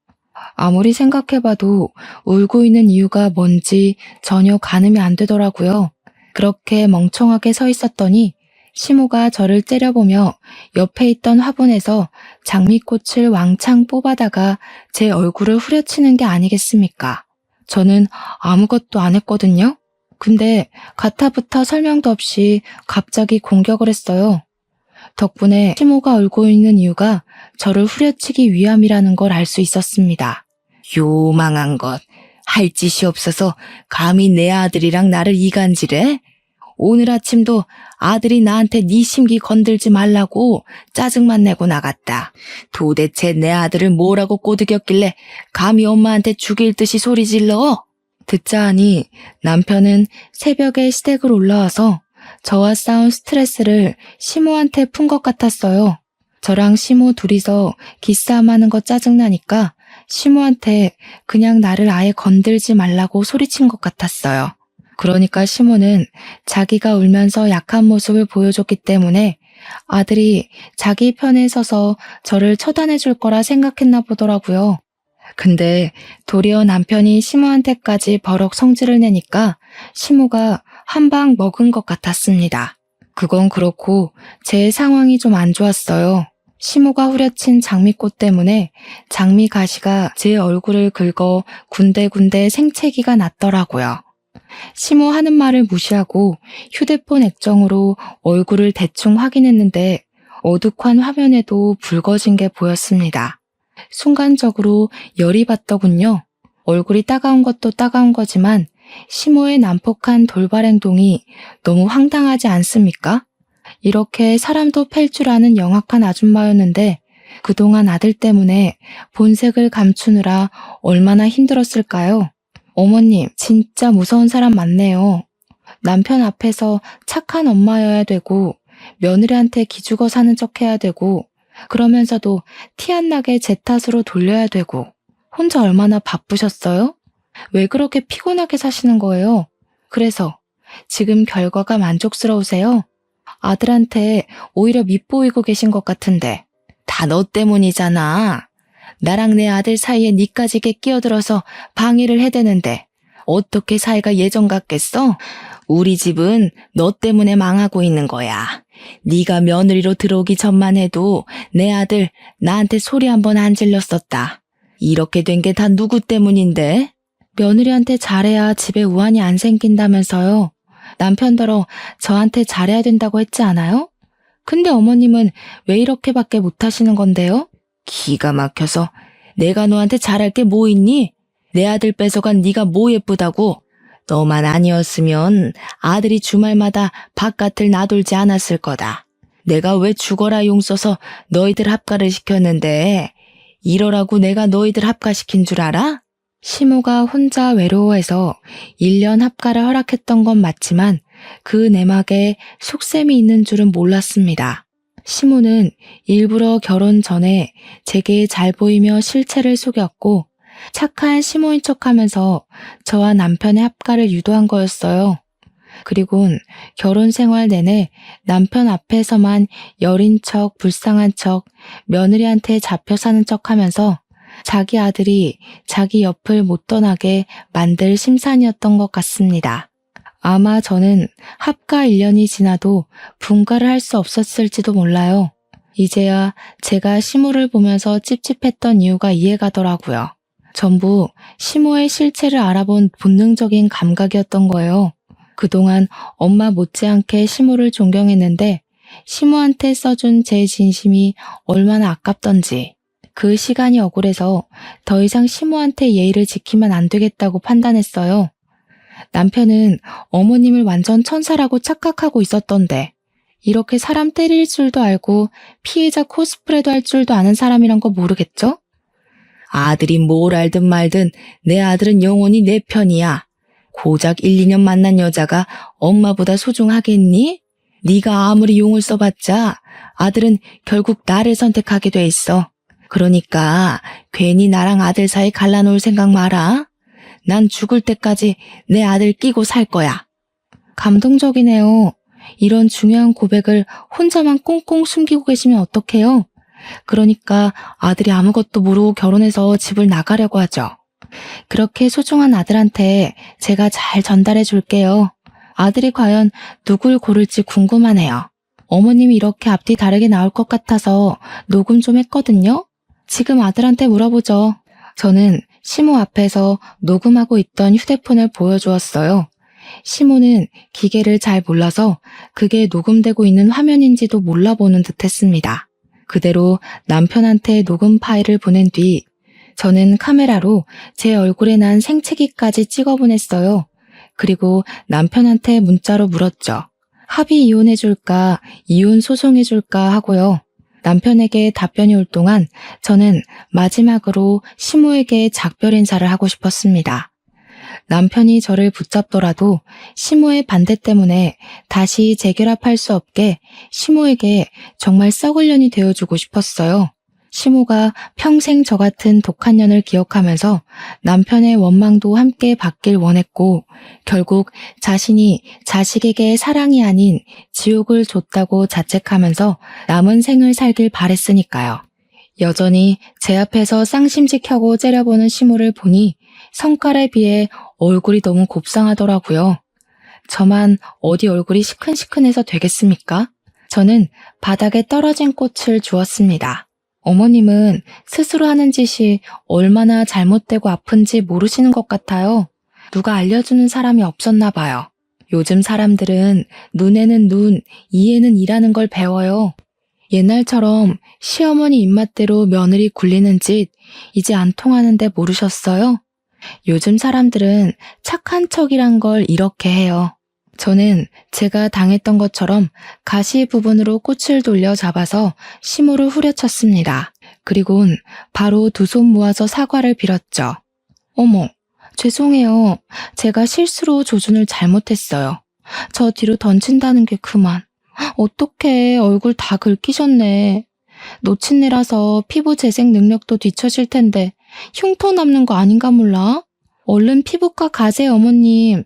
아무리 생각해봐도 울고 있는 이유가 뭔지 전혀 가늠이 안 되더라고요. 그렇게 멍청하게 서 있었더니 시모가 저를 째려보며 옆에 있던 화분에서 장미꽃을 왕창 뽑아다가 제 얼굴을 후려치는 게 아니겠습니까? 저는 아무것도 안 했거든요. 근데 가타부타 설명도 없이 갑자기 공격을 했어요. 덕분에 시모가 울고 있는 이유가 저를 후려치기 위함이라는 걸 알 수 있었습니다. 요망한 것, 할 짓이 없어서 감히 내 아들이랑 나를 이간질해? 오늘 아침도 아들이 나한테 네 심기 건들지 말라고 짜증만 내고 나갔다. 도대체 내 아들을 뭐라고 꼬드겼길래 감히 엄마한테 죽일 듯이 소리 질러? 듣자 하니 남편은 새벽에 시댁을 올라와서 저와 싸운 스트레스를 시모한테 푼 것 같았어요. 저랑 시모 둘이서 기싸움하는 거 짜증나니까 시모한테 그냥 나를 아예 건들지 말라고 소리친 것 같았어요. 그러니까 시모는 자기가 울면서 약한 모습을 보여줬기 때문에 아들이 자기 편에 서서 저를 처단해 줄 거라 생각했나 보더라고요. 근데 도리어 남편이 시모한테까지 버럭 성질을 내니까 시모가 한 방 먹은 것 같았습니다. 그건 그렇고 제 상황이 좀 안 좋았어요. 시모가 후려친 장미꽃 때문에 장미 가시가 제 얼굴을 긁어 군데군데 생채기가 났더라고요. 시모 하는 말을 무시하고 휴대폰 액정으로 얼굴을 대충 확인했는데 어둑한 화면에도 붉어진 게 보였습니다. 순간적으로 열이 받더군요. 얼굴이 따가운 것도 따가운 거지만 시모의 난폭한 돌발 행동이 너무 황당하지 않습니까? 이렇게 사람도 팰 줄 아는 영악한 아줌마였는데 그동안 아들 때문에 본색을 감추느라 얼마나 힘들었을까요? 어머님, 진짜 무서운 사람 많네요. 남편 앞에서 착한 엄마여야 되고 며느리한테 기죽어 사는 척 해야 되고 그러면서도 티 안 나게 제 탓으로 돌려야 되고 혼자 얼마나 바쁘셨어요? 왜 그렇게 피곤하게 사시는 거예요? 그래서 지금 결과가 만족스러우세요? 아들한테 오히려 밉보이고 계신 것 같은데 다 너 때문이잖아. 나랑 내 아들 사이에 니까지 끼어들어서 방해를 해대는데 어떻게 사이가 예전 같겠어? 우리 집은 너 때문에 망하고 있는 거야. 네가 며느리로 들어오기 전만 해도 내 아들 나한테 소리 한 번 안 질렀었다. 이렇게 된 게 다 누구 때문인데? 며느리한테 잘해야 집에 우환이 안 생긴다면서요. 남편더러 저한테 잘해야 된다고 했지 않아요? 근데 어머님은 왜 이렇게밖에 못하시는 건데요? 기가 막혀서 내가 너한테 잘할 게 뭐 있니? 내 아들 뺏어간 네가 뭐 예쁘다고? 너만 아니었으면 아들이 주말마다 바깥을 나돌지 않았을 거다. 내가 왜 죽어라 용 써서 너희들 합가를 시켰는데 이러라고 내가 너희들 합가시킨 줄 알아? 시모가 혼자 외로워해서 1년 합가를 허락했던 건 맞지만 그 내막에 속셈이 있는 줄은 몰랐습니다. 시모는 일부러 결혼 전에 제게 잘 보이며 실체를 속였고 착한 시모인 척하면서 저와 남편의 합가를 유도한 거였어요. 그리곤 결혼 생활 내내 남편 앞에서만 여린 척, 불쌍한 척, 며느리한테 잡혀 사는 척 하면서 자기 아들이 자기 옆을 못 떠나게 만들 심산이었던 것 같습니다. 아마 저는 합가 1년이 지나도 분가를 할 수 없었을지도 몰라요. 이제야 제가 시모를 보면서 찝찝했던 이유가 이해가더라고요. 전부 시모의 실체를 알아본 본능적인 감각이었던 거예요. 그동안 엄마 못지않게 시모를 존경했는데 시모한테 써준 제 진심이 얼마나 아깝던지 그 시간이 억울해서 더 이상 시모한테 예의를 지키면 안 되겠다고 판단했어요. 남편은 어머님을 완전 천사라고 착각하고 있었던데 이렇게 사람 때릴 줄도 알고 피해자 코스프레도 할 줄도 아는 사람이란 거 모르겠죠? 아들이 뭘 알든 말든 내 아들은 영원히 내 편이야. 고작 1, 2년 만난 여자가 엄마보다 소중하겠니? 네가 아무리 용을 써봤자 아들은 결국 나를 선택하게 돼 있어. 그러니까 괜히 나랑 아들 사이 갈라놓을 생각 마라. 난 죽을 때까지 내 아들 끼고 살 거야. 감동적이네요. 이런 중요한 고백을 혼자만 꽁꽁 숨기고 계시면 어떡해요? 그러니까 아들이 아무것도 모르고 결혼해서 집을 나가려고 하죠. 그렇게 소중한 아들한테 제가 잘 전달해 줄게요. 아들이 과연 누굴 고를지 궁금하네요. 어머님이 이렇게 앞뒤 다르게 나올 것 같아서 녹음 좀 했거든요. 지금 아들한테 물어보죠. 저는 시모 앞에서 녹음하고 있던 휴대폰을 보여주었어요. 시모는 기계를 잘 몰라서 그게 녹음되고 있는 화면인지도 몰라보는 듯 했습니다. 그대로 남편한테 녹음 파일을 보낸 뒤 저는 카메라로 제 얼굴에 난 생채기까지 찍어 보냈어요. 그리고 남편한테 문자로 물었죠. 합의 이혼해줄까, 이혼 소송해줄까 하고요. 남편에게 답변이 올 동안 저는 마지막으로 시모에게 작별 인사를 하고 싶었습니다. 남편이 저를 붙잡더라도 시모의 반대 때문에 다시 재결합할 수 없게 시모에게 정말 썩을 년이 되어주고 싶었어요. 시모가 평생 저 같은 독한 년을 기억하면서 남편의 원망도 함께 받길 원했고 결국 자신이 자식에게 사랑이 아닌 지옥을 줬다고 자책하면서 남은 생을 살길 바랬으니까요. 여전히 제 앞에서 쌍심지켜고 째려보는 시모를 보니 성깔에 비해 얼굴이 너무 곱상하더라고요. 저만 어디 얼굴이 시큰시큰해서 되겠습니까? 저는 바닥에 떨어진 꽃을 주었습니다. 어머님은 스스로 하는 짓이 얼마나 잘못되고 아픈지 모르시는 것 같아요. 누가 알려주는 사람이 없었나 봐요. 요즘 사람들은 눈에는 눈, 이에는 이라는 걸 배워요. 옛날처럼 시어머니 입맛대로 며느리 굴리는 짓 이제 안 통하는데 모르셨어요? 요즘 사람들은 착한 척이란 걸 이렇게 해요. 저는 제가 당했던 것처럼 가시 부분으로 꽃을 돌려 잡아서 시모를 후려쳤습니다. 그리곤 바로 두 손 모아서 사과를 빌었죠. 어머, 죄송해요. 제가 실수로 조준을 잘못했어요. 저 뒤로 던진다는 게 그만. 어떡해, 얼굴 다 긁히셨네. 노친내라서 피부 재생 능력도 뒤처질 텐데 흉터 남는 거 아닌가 몰라? 얼른 피부과 가세요, 어머님.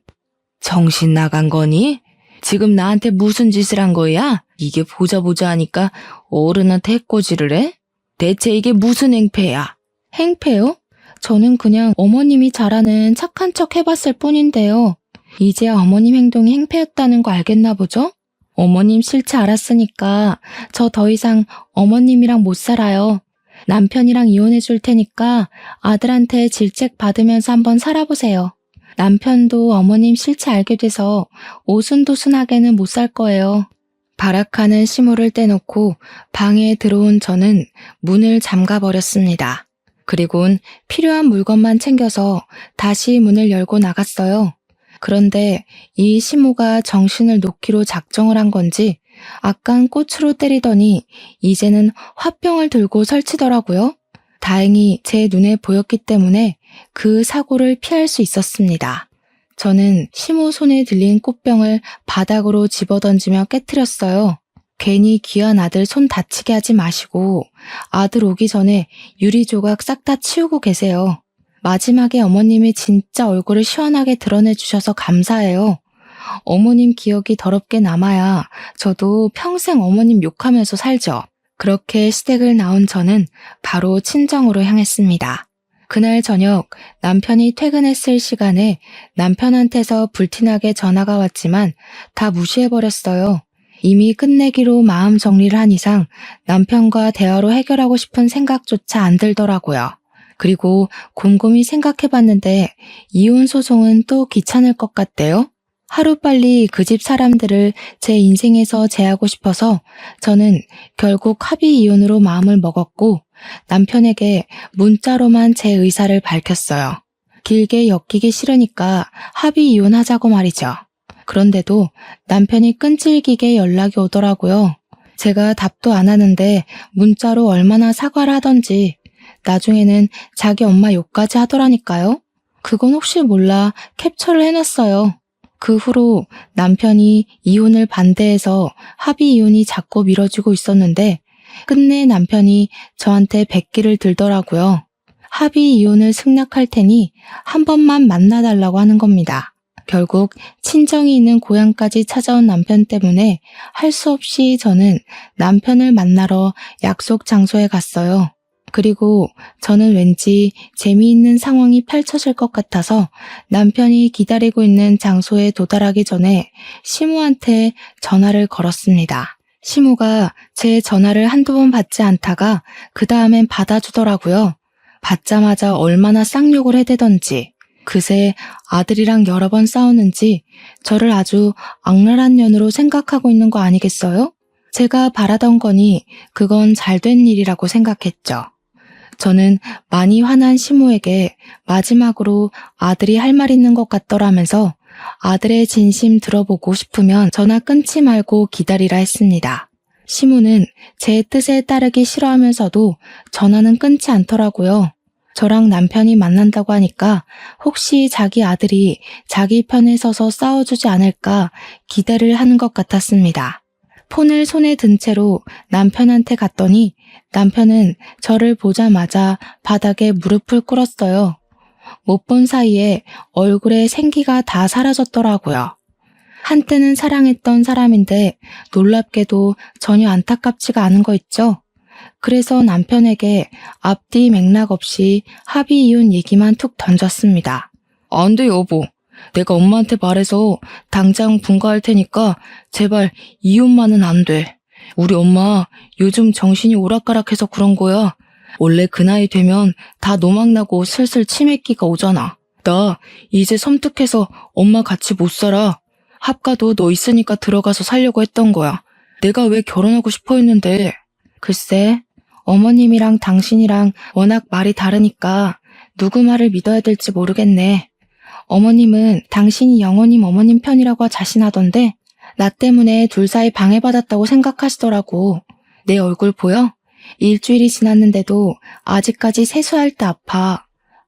정신 나간 거니? 지금 나한테 무슨 짓을 한 거야? 이게 보자 하니까 어른한테 해코지를 해? 대체 이게 무슨 행패야? 행패요? 저는 그냥 어머님이 잘하는 착한 척 해봤을 뿐인데요. 이제야 어머님 행동이 행패였다는 거 알겠나 보죠? 어머님 실체 알았으니까 저 더 이상 어머님이랑 못 살아요. 남편이랑 이혼해 줄 테니까 아들한테 질책 받으면서 한번 살아보세요. 남편도 어머님 실체 알게 돼서 오순도순하게는 못 살 거예요. 발악하는 시모를 떼놓고 방에 들어온 저는 문을 잠가버렸습니다. 그리곤 필요한 물건만 챙겨서 다시 문을 열고 나갔어요. 그런데 이 시모가 정신을 놓기로 작정을 한 건지 아깐 꽃으로 때리더니 이제는 화병을 들고 설치더라고요. 다행히 제 눈에 보였기 때문에 그 사고를 피할 수 있었습니다. 저는 시모 손에 들린 꽃병을 바닥으로 집어던지며 깨트렸어요. 괜히 귀한 아들 손 다치게 하지 마시고 아들 오기 전에 유리 조각 싹 다 치우고 계세요. 마지막에 어머님이 진짜 얼굴을 시원하게 드러내주셔서 감사해요. 어머님 기억이 더럽게 남아야 저도 평생 어머님 욕하면서 살죠. 그렇게 시댁을 나온 저는 바로 친정으로 향했습니다. 그날 저녁 남편이 퇴근했을 시간에 남편한테서 불티나게 전화가 왔지만 다 무시해버렸어요. 이미 끝내기로 마음 정리를 한 이상 남편과 대화로 해결하고 싶은 생각조차 안 들더라고요. 그리고 곰곰이 생각해봤는데 이혼 소송은 또 귀찮을 것 같대요. 하루빨리 그 집 사람들을 제 인생에서 제하고 싶어서 저는 결국 합의 이혼으로 마음을 먹었고 남편에게 문자로만 제 의사를 밝혔어요. 길게 엮이기 싫으니까 합의 이혼하자고 말이죠. 그런데도 남편이 끈질기게 연락이 오더라고요. 제가 답도 안 하는데 문자로 얼마나 사과를 하던지 나중에는 자기 엄마 욕까지 하더라니까요. 그건 혹시 몰라 캡처를 해놨어요. 그 후로 남편이 이혼을 반대해서 합의 이혼이 자꾸 미뤄지고 있었는데 끝내 남편이 저한테 백기를 들더라고요. 합의 이혼을 승낙할 테니 한 번만 만나달라고 하는 겁니다. 결국 친정이 있는 고향까지 찾아온 남편 때문에 할 수 없이 저는 남편을 만나러 약속 장소에 갔어요. 그리고 저는 왠지 재미있는 상황이 펼쳐질 것 같아서 남편이 기다리고 있는 장소에 도달하기 전에 시무한테 전화를 걸었습니다. 시무가 제 전화를 한두 번 받지 않다가 그 다음엔 받아주더라고요. 받자마자 얼마나 쌍욕을 해대던지 그새 아들이랑 여러 번 싸우는지 저를 아주 악랄한 년으로 생각하고 있는 거 아니겠어요? 제가 바라던 거니 그건 잘된 일이라고 생각했죠. 저는 많이 화난 시무에게 마지막으로 아들이 할 말 있는 것 같더라면서 아들의 진심 들어보고 싶으면 전화 끊지 말고 기다리라 했습니다. 시무는 제 뜻에 따르기 싫어하면서도 전화는 끊지 않더라고요. 저랑 남편이 만난다고 하니까 혹시 자기 아들이 자기 편에 서서 싸워주지 않을까 기대를 하는 것 같았습니다. 폰을 손에 든 채로 남편한테 갔더니 남편은 저를 보자마자 바닥에 무릎을 꿇었어요. 못 본 사이에 얼굴에 생기가 다 사라졌더라고요. 한때는 사랑했던 사람인데 놀랍게도 전혀 안타깝지가 않은 거 있죠? 그래서 남편에게 앞뒤 맥락 없이 합의 이혼 얘기만 툭 던졌습니다. 안 돼, 여보. 내가 엄마한테 말해서 당장 분가할 테니까 제발 이혼만은 안 돼. 우리 엄마 요즘 정신이 오락가락해서 그런 거야. 원래 그 나이 되면 다 노망나고 슬슬 치매기가 오잖아. 나 이제 섬뜩해서 엄마 같이 못 살아. 합가도 너 있으니까 들어가서 살려고 했던 거야. 내가 왜 결혼하고 싶어 했는데. 글쎄, 어머님이랑 당신이랑 워낙 말이 다르니까 누구 말을 믿어야 될지 모르겠네. 어머님은 당신이 영호님 어머님 편이라고 자신하던데 나 때문에 둘 사이 방해받았다고 생각하시더라고. 내 얼굴 보여? 일주일이 지났는데도 아직까지 세수할 때 아파.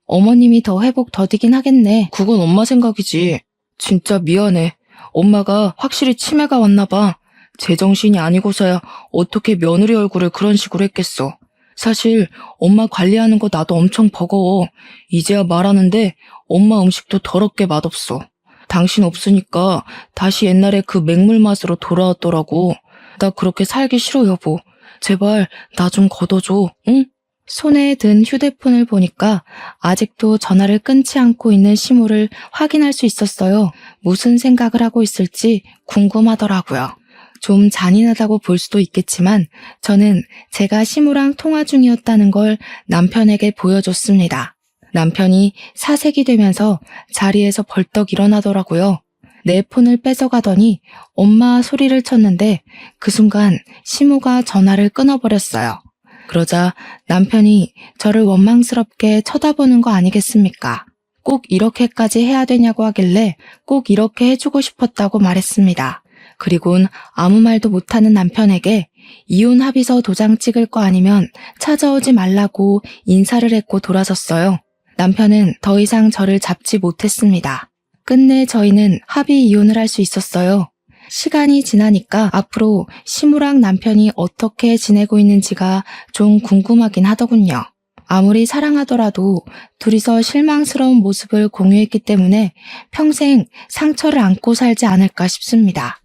어머님이 더 회복 더디긴 하겠네. 그건 엄마 생각이지. 진짜 미안해. 엄마가 확실히 치매가 왔나 봐. 제정신이 아니고서야 어떻게 며느리 얼굴을 그런 식으로 했겠어. 사실 엄마 관리하는 거 나도 엄청 버거워. 이제야 말하는데 엄마 음식도 더럽게 맛없어. 당신 없으니까 다시 옛날에 그 맹물 맛으로 돌아왔더라고. 나 그렇게 살기 싫어, 여보. 제발 나 좀 걷어줘, 응? 손에 든 휴대폰을 보니까 아직도 전화를 끊지 않고 있는 시무를 확인할 수 있었어요. 무슨 생각을 하고 있을지 궁금하더라고요. 좀 잔인하다고 볼 수도 있겠지만 저는 제가 시무랑 통화 중이었다는 걸 남편에게 보여줬습니다. 남편이 사색이 되면서 자리에서 벌떡 일어나더라고요. 내 폰을 뺏어가더니 엄마 소리를 쳤는데 그 순간 시무가 전화를 끊어버렸어요. 그러자 남편이 저를 원망스럽게 쳐다보는 거 아니겠습니까? 꼭 이렇게까지 해야 되냐고 하길래 꼭 이렇게 해주고 싶었다고 말했습니다. 그리곤 아무 말도 못하는 남편에게 이혼 합의서 도장 찍을 거 아니면 찾아오지 말라고 인사를 했고 돌아섰어요. 남편은 더 이상 저를 잡지 못했습니다. 끝내 저희는 합의 이혼을 할 수 있었어요. 시간이 지나니까 앞으로 시무랑 남편이 어떻게 지내고 있는지가 좀 궁금하긴 하더군요. 아무리 사랑하더라도 둘이서 실망스러운 모습을 공유했기 때문에 평생 상처를 안고 살지 않을까 싶습니다.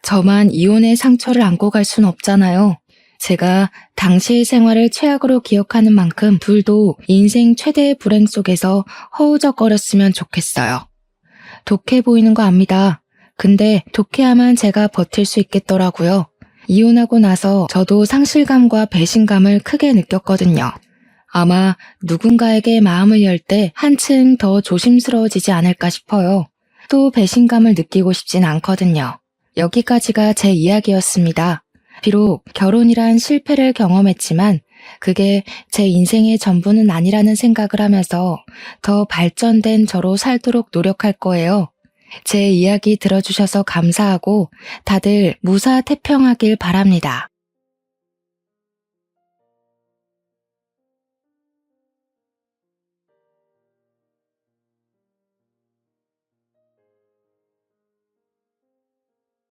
저만 이혼의 상처를 안고 갈 순 없잖아요. 제가 당시의 생활을 최악으로 기억하는 만큼 둘도 인생 최대의 불행 속에서 허우적거렸으면 좋겠어요. 독해 보이는 거 압니다. 근데 독해야만 제가 버틸 수 있겠더라고요. 이혼하고 나서 저도 상실감과 배신감을 크게 느꼈거든요. 아마 누군가에게 마음을 열 때 한층 더 조심스러워지지 않을까 싶어요. 또 배신감을 느끼고 싶진 않거든요. 여기까지가 제 이야기였습니다. 비록 결혼이란 실패를 경험했지만 그게 제 인생의 전부는 아니라는 생각을 하면서 더 발전된 저로 살도록 노력할 거예요. 제 이야기 들어주셔서 감사하고 다들 무사태평하길 바랍니다.